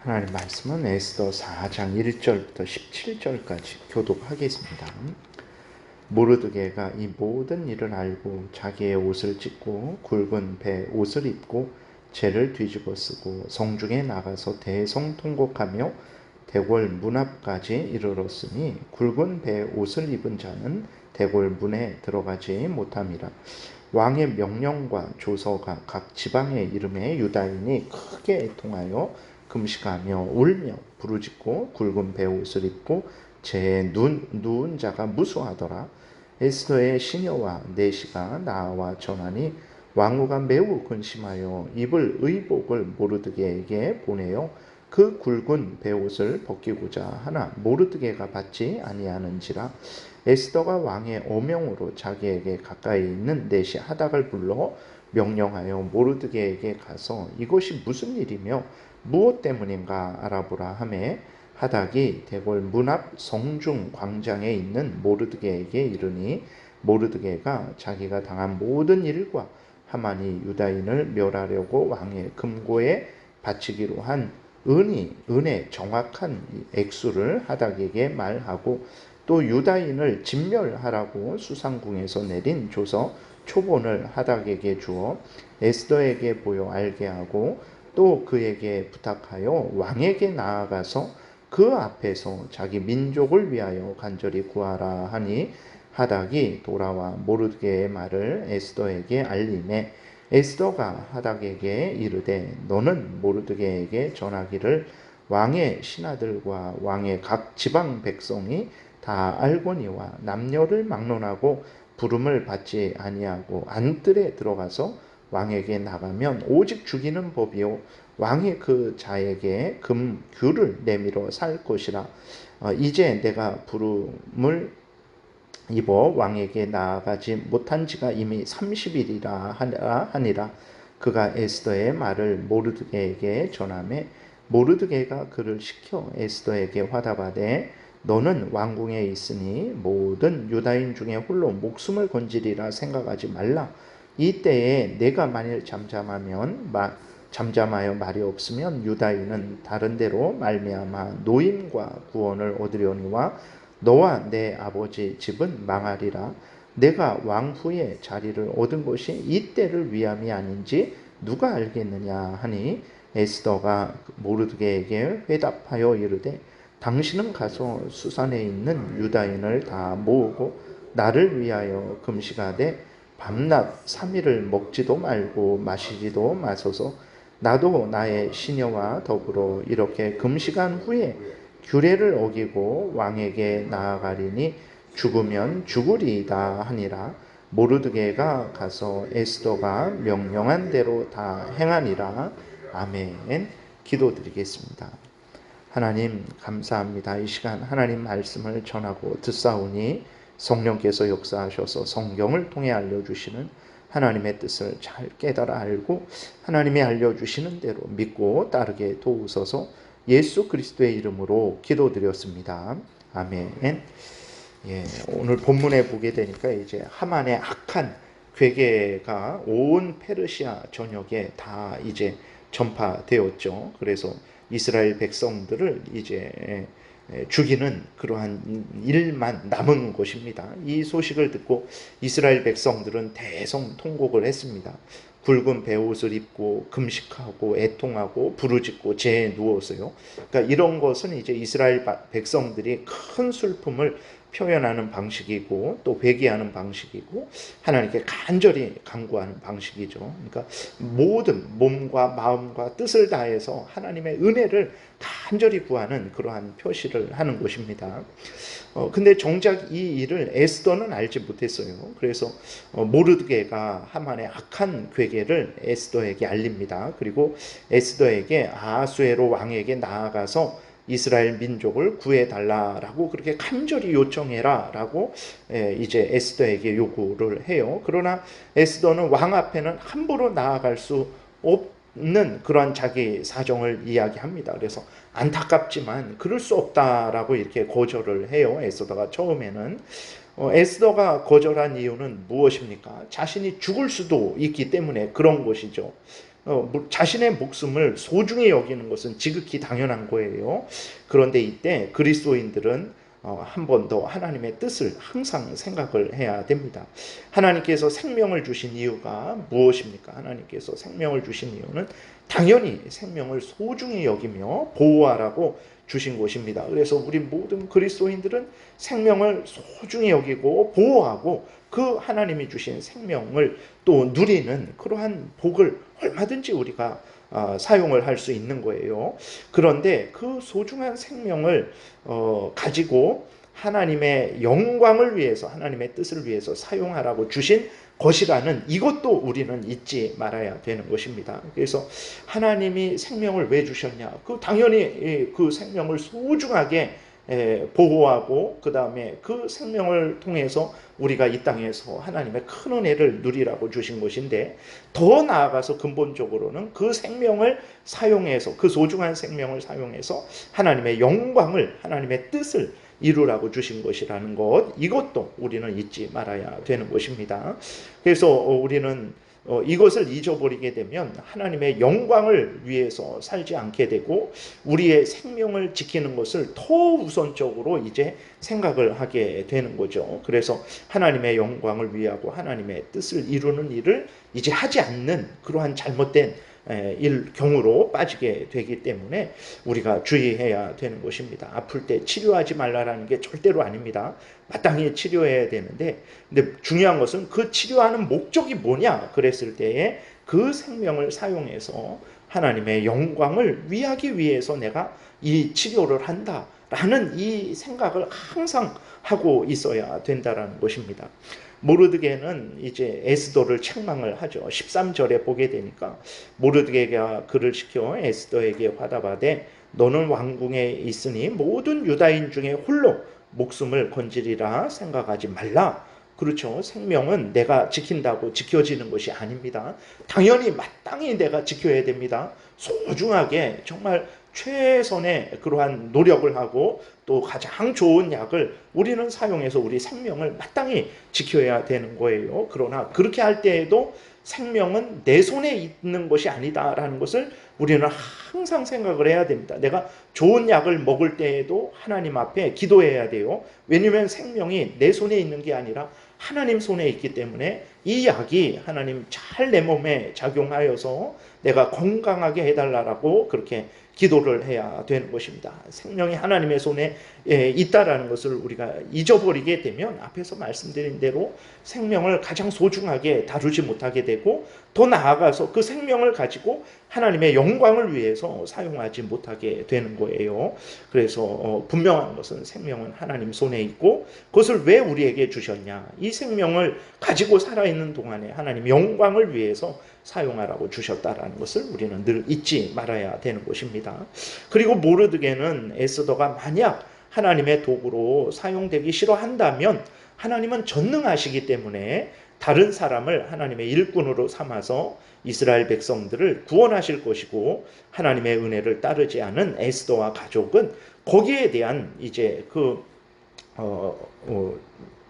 하나님 말씀은 에스더 4장 1절부터 17절까지 교독하겠습니다. 모르드게가 이 모든 일을 알고 자기의 옷을 찢고 굵은 배 옷을 입고 재를 뒤집어 쓰고 성중에 나가서 대성통곡하며 대궐 문 앞까지 이르렀으니 굵은 배 옷을 입은 자는 대궐 문에 들어가지 못함이라. 왕의 명령과 조서가 각 지방의 이름에 유다인이 크게 통하여 금식하며 울며 부르짖고 굵은 베옷을 입고 제 누운 자가 무수하더라. 에스더의 시녀와 내시가 나와 전하니 왕후가 매우 근심하여 입을 의복을 모르드게에게 보내어 그 굵은 베옷을 벗기고자 하나 모르드게가 받지 아니하는지라. 에스더가 왕의 어명으로 자기에게 가까이 있는 내시 하닥을 불러 명령하여 모르드게에게 가서 이것이 무슨 일이며 무엇 때문인가 알아보라 하매 하닥이 대궐 문 앞 성중 광장에 있는 모르드게에게 이르니 모르드게가 자기가 당한 모든 일과 하만이 유다인을 멸하려고 왕의 금고에 바치기로 한 은의 정확한 액수를 하닥에게 말하고 또 유다인을 진멸하라고 수상궁에서 내린 조서 초본을 하닥에게 주어 에스더에게 보여 알게 하고 또 그에게 부탁하여 왕에게 나아가서 그 앞에서 자기 민족을 위하여 간절히 구하라 하니 하닥이 돌아와 모르드게의 말을 에스더에게 알림해 에스더가 하닥에게 이르되 너는 모르드게에게 전하기를 왕의 신하들과 왕의 각 지방 백성이 다 알거니와 남녀를 막론하고 부름을 받지 아니하고 안뜰에 들어가서 왕에게 나가면 오직 죽이는 법이요 왕이 그 자에게 금규를 내밀어 살 것이라. 이제 내가 부름을 입어 왕에게 나아가지 못한 지가 이미 30일이라 하니라. 그가 에스더의 말을 모르드게에게 전하매 모르드게가 그를 시켜 에스더에게 화답하되 너는 왕궁에 있으니 모든 유다인 중에 홀로 목숨을 건지리라 생각하지 말라. 이때에 내가 만일 잠잠하여 말이 없으면 유다인은 다른 데로 말미암아 노임과 구원을 얻으려니와 너와 내 아버지 집은 망하리라. 내가 왕 후에 자리를 얻은 것이 이때를 위함이 아닌지 누가 알겠느냐 하니 에스더가 모르드게에게 회답하여 이르되 당신은 가서 수산에 있는 유다인을 다 모으고 나를 위하여 금식하되 밤낮 3일을 먹지도 말고 마시지도 마소서. 나도 나의 시녀와 더불어 이렇게 금식한 후에 규례를 어기고 왕에게 나아가리니 죽으면 죽으리이다 하니라. 모르드게가 가서 에스더가 명령한 대로 다 행하니라. 아멘. 기도드리겠습니다. 하나님 감사합니다. 이 시간 하나님 말씀을 전하고 듣사오니 성령께서 역사하셔서 성경을 통해 알려주시는 하나님의 뜻을 잘 깨달아 알고 하나님이 알려주시는 대로 믿고 따르게 도우소서. 예수 그리스도의 이름으로 기도드렸습니다. 아멘. 오늘 본문에 보게 되니까 이제 하만의 악한 괴계가 온 페르시아 전역에 다 이제 전파되었죠. 그래서 이스라엘 백성들을 이제 죽이는 그러한 일만 남은 것입니다. 이 소식을 듣고 이스라엘 백성들은 대성통곡을 했습니다. 굵은 베옷을 입고 금식하고 애통하고 부르짖고 재에 누워서요. 그러니까 이런 것은 이제 이스라엘 백성들이 큰 슬픔을 표현하는 방식이고 또 회개하는 방식이고 하나님께 간절히 간구하는 방식이죠. 그러니까 모든 몸과 마음과 뜻을 다해서 하나님의 은혜를 간절히 구하는 그러한 표시를 하는 것입니다. 근데 정작 이 일을 에스더는 알지 못했어요. 그래서 모르드게가 하만의 악한 괴계를 에스더에게 알립니다. 그리고 에스더에게 아하수에로 왕에게 나아가서 이스라엘 민족을 구해달라라고 그렇게 간절히 요청해라라고 이제 에스더에게 요구를 해요. 그러나 에스더는 왕 앞에는 함부로 나아갈 수 없는 그런 자기 사정을 이야기합니다. 그래서 안타깝지만 그럴 수 없다라고 이렇게 거절을 해요. 에스더가 처음에는. 에스더가 거절한 이유는 무엇입니까? 자신이 죽을 수도 있기 때문에 그런 것이죠. 자신의 목숨을 소중히 여기는 것은 지극히 당연한 거예요. 그런데 이때 그리스도인들은 한 번 더 하나님의 뜻을 항상 생각을 해야 됩니다. 하나님께서 생명을 주신 이유가 무엇입니까? 하나님께서 생명을 주신 이유는 당연히 생명을 소중히 여기며 보호하라고 주신 것입니다. 그래서 우리 모든 그리스도인들은 생명을 소중히 여기고 보호하고 그 하나님이 주신 생명을 또 누리는 그러한 복을 얼마든지 우리가 사용을 할 수 있는 거예요. 그런데 그 소중한 생명을 가지고 하나님의 영광을 위해서, 하나님의 뜻을 위해서 사용하라고 주신 것이라는 이것도 우리는 잊지 말아야 되는 것입니다. 그래서 하나님이 생명을 왜 주셨냐? 당연히 그 생명을 소중하게 보호하고 그 다음에 그 생명을 통해서 우리가 이 땅에서 하나님의 큰 은혜를 누리라고 주신 것인데, 더 나아가서 근본적으로는 그 생명을 사용해서, 그 소중한 생명을 사용해서 하나님의 영광을, 하나님의 뜻을 이루라고 주신 것이라는 것, 이것도 우리는 잊지 말아야 되는 것입니다. 그래서 우리는 이것을 잊어버리게 되면 하나님의 영광을 위해서 살지 않게 되고 우리의 생명을 지키는 것을 더 우선적으로 이제 생각을 하게 되는 거죠. 그래서 하나님의 영광을 위하고 하나님의 뜻을 이루는 일을 이제 하지 않는 그러한 잘못된 경우로 빠지게 되기 때문에 우리가 주의해야 되는 것입니다. 아플 때 치료하지 말라라는 게 절대로 아닙니다. 마땅히 치료해야 되는데, 근데 중요한 것은 그 치료하는 목적이 뭐냐 그랬을 때에 그 생명을 사용해서 하나님의 영광을 위하기 위해서 내가 이 치료를 한다라는 이 생각을 항상 하고 있어야 된다라는 것입니다. 모르드게는 이제 에스더를 책망을 하죠. 13절에 보게 되니까 모르드게가 그를 시켜 에스더에게 화답하되 너는 왕궁에 있으니 모든 유다인 중에 홀로 목숨을 건지리라 생각하지 말라. 그렇죠. 생명은 내가 지킨다고 지켜지는 것이 아닙니다. 당연히 마땅히 내가 지켜야 됩니다. 소중하게 정말 최선의 그러한 노력을 하고 또 가장 좋은 약을 우리는 사용해서 우리 생명을 마땅히 지켜야 되는 거예요. 그러나 그렇게 할 때에도 생명은 내 손에 있는 것이 아니다라는 것을 우리는 항상 생각을 해야 됩니다. 내가 좋은 약을 먹을 때에도 하나님 앞에 기도해야 돼요. 왜냐하면 생명이 내 손에 있는 게 아니라 하나님 손에 있기 때문에 이 약이 하나님 잘 내 몸에 작용하여서 내가 건강하게 해달라고 그렇게 기도를 해야 되는 것입니다. 생명이 하나님의 손에 있다라는 것을 우리가 잊어버리게 되면 앞에서 말씀드린 대로 생명을 가장 소중하게 다루지 못하게 되고, 더 나아가서 그 생명을 가지고 하나님의 영광을 위해서 사용하지 못하게 되는 거예요. 그래서 분명한 것은 생명은 하나님 손에 있고 그것을 왜 우리에게 주셨냐? 이 생명을 가지고 살아있는 동안에 하나님 영광을 위해서 사용하라고 주셨다라는 것을 우리는 늘 잊지 말아야 되는 것입니다. 그리고 모르드게는 에스더가 만약 하나님의 도구로 사용되기 싫어한다면 하나님은 전능하시기 때문에 다른 사람을 하나님의 일꾼으로 삼아서 이스라엘 백성들을 구원하실 것이고, 하나님의 은혜를 따르지 않은 에스더와 가족은 거기에 대한 이제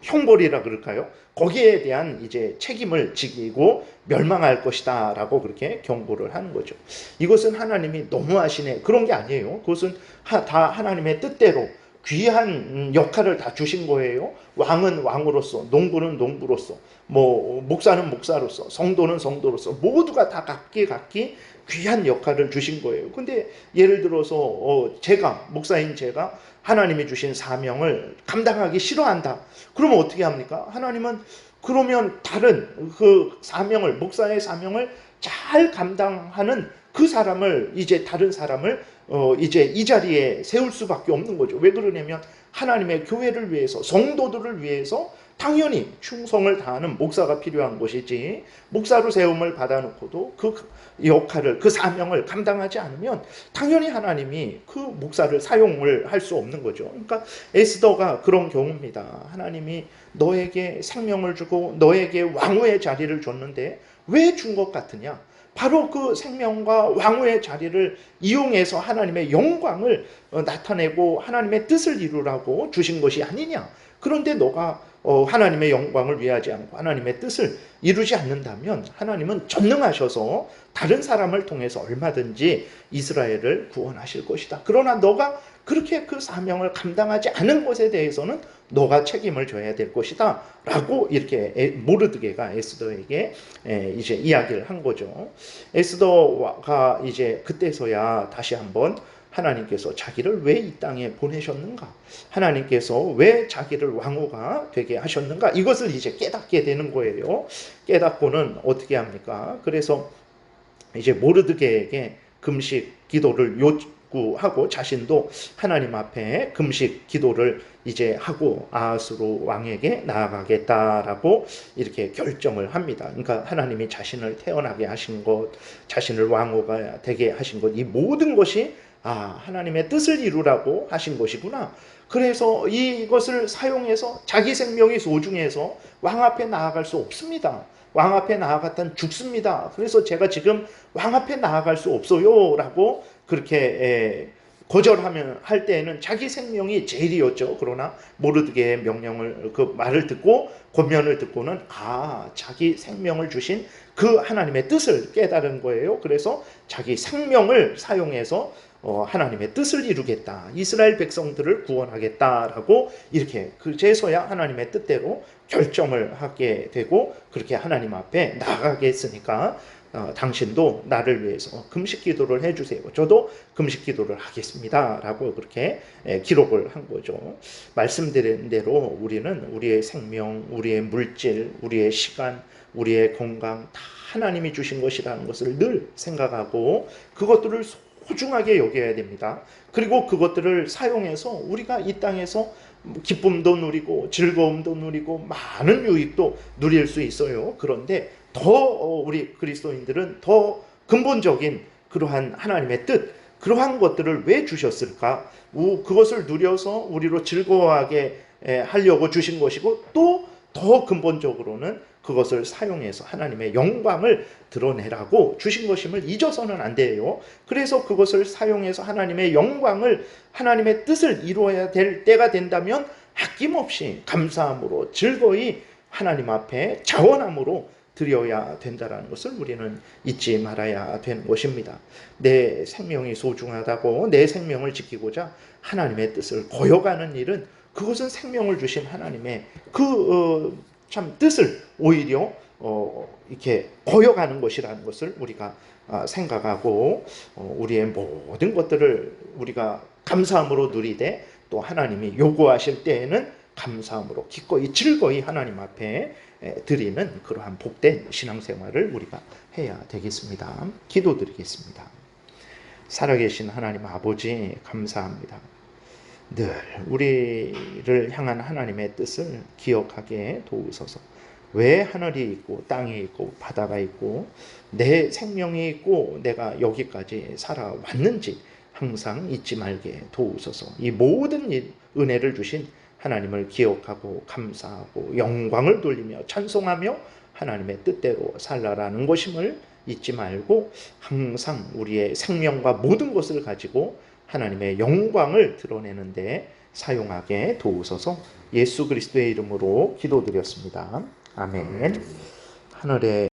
형벌이라 그럴까요? 거기에 대한 이제 책임을 지고 멸망할 것이다라고 그렇게 경고를 하는 거죠. 이것은 하나님이 너무하시네 그런 게 아니에요. 그것은 다 하나님의 뜻대로 귀한 역할을 다 주신 거예요. 왕은 왕으로서, 농부는 농부로서, 목사는 목사로서, 성도는 성도로서 모두가 다 각기 귀한 역할을 주신 거예요. 근데 예를 들어서 목사인 제가 하나님이 주신 사명을 감당하기 싫어한다. 그러면 어떻게 합니까? 하나님은 그러면 다른 그 사명을, 목사의 사명을 잘 감당하는 그 사람을, 이제 다른 사람을 이제 이 자리에 세울 수밖에 없는 거죠. 왜 그러냐면 하나님의 교회를 위해서, 성도들을 위해서 당연히 충성을 다하는 목사가 필요한 것이지, 목사로 세움을 받아놓고도 그 역할을, 그 사명을 감당하지 않으면 당연히 하나님이 그 목사를 사용을 할 수 없는 거죠. 그러니까 에스더가 그런 경우입니다. 하나님이 너에게 생명을 주고 너에게 왕후의 자리를 줬는데 왜 준 것 같으냐? 바로 그 생명과 왕후의 자리를 이용해서 하나님의 영광을 나타내고 하나님의 뜻을 이루라고 주신 것이 아니냐. 그런데 너가 하나님의 영광을 위하지 않고 하나님의 뜻을 이루지 않는다면 하나님은 전능하셔서 다른 사람을 통해서 얼마든지 이스라엘을 구원하실 것이다. 그러나 너가 그렇게 그 사명을 감당하지 않은 것에 대해서는 너가 책임을 져야 될 것이다 라고 이렇게 모르드게가 에스더에게 이제 이야기를 한 거죠. 에스더가 이제 그때서야 다시 한번 하나님께서 자기를 왜 이 땅에 보내셨는가, 하나님께서 왜 자기를 왕후가 되게 하셨는가, 이것을 이제 깨닫게 되는 거예요. 깨닫고는 어떻게 합니까? 그래서 이제 모르드게에게 금식 기도를 요구하고 자신도 하나님 앞에 금식 기도를 이제 하고 아하스로 왕에게 나아가겠다라고 이렇게 결정을 합니다. 그러니까 하나님이 자신을 태어나게 하신 것, 자신을 왕후가 되게 하신 것, 이 모든 것이 하나님의 뜻을 이루라고 하신 것이구나. 그래서 이것을 사용해서 자기 생명이 소중해서 왕 앞에 나아갈 수 없습니다. 왕 앞에 나아갔다는 죽습니다. 그래서 제가 지금 왕 앞에 나아갈 수 없어요 라고 그렇게 거절하면 할 때에는 자기 생명이 제일이었죠. 그러나 모르드게의 명령을, 그 말을 듣고 권면을 듣고는 자기 생명을 주신 그 하나님의 뜻을 깨달은 거예요. 그래서 자기 생명을 사용해서 하나님의 뜻을 이루겠다, 이스라엘 백성들을 구원하겠다라고 이렇게 그제서야 하나님의 뜻대로 결정을 하게 되고 그렇게 하나님 앞에 나가게 했으니까 당신도 나를 위해서 금식 기도를 해주세요. 저도 금식 기도를 하겠습니다 라고 그렇게 기록을 한 거죠. 말씀드린 대로 우리는 우리의 생명, 우리의 물질, 우리의 시간, 우리의 건강 다 하나님이 주신 것이라는 것을 늘 생각하고 그것들을 소중하게 여겨야 됩니다. 그리고 그것들을 사용해서 우리가 이 땅에서 기쁨도 누리고 즐거움도 누리고 많은 유익도 누릴 수 있어요. 그런데 더 우리 그리스도인들은 더 근본적인 그러한 하나님의 뜻, 그러한 것들을 왜 주셨을까? 그것을 누려서 우리로 즐거워하게 하려고 주신 것이고 또 더 근본적으로는 그것을 사용해서 하나님의 영광을 드러내라고 주신 것임을 잊어서는 안 돼요. 그래서 그것을 사용해서 하나님의 영광을, 하나님의 뜻을 이루어야 될 때가 된다면 아낌없이 감사함으로 즐거이 하나님 앞에 자원함으로 드려야 된다는 것을 우리는 잊지 말아야 되는 것입니다. 내 생명이 소중하다고 내 생명을 지키고자 하나님의 뜻을 거역하는 일은 그것은 생명을 주신 하나님의 참 뜻을 오히려 이렇게 거역하는 것이라는 것을 우리가 생각하고 우리의 모든 것들을 우리가 감사함으로 누리되 또 하나님이 요구하실 때에는 감사함으로 기꺼이 즐거이 하나님 앞에 드리는 그러한 복된 신앙생활을 우리가 해야 되겠습니다. 기도드리겠습니다. 살아계신 하나님 아버지 감사합니다. 늘 우리를 향한 하나님의 뜻을 기억하게 도우소서. 왜 하늘이 있고 땅이 있고 바다가 있고 내 생명이 있고 내가 여기까지 살아왔는지 항상 잊지 말게 도우소서. 이 모든 은혜를 주신 하나님을 기억하고 감사하고 영광을 돌리며 찬송하며 하나님의 뜻대로 살라라는 것임을 잊지 말고 항상 우리의 생명과 모든 것을 가지고 하나님의 영광을 드러내는 데 사용하게 도우소서. 예수 그리스도의 이름으로 기도드렸습니다. 아멘. 하늘에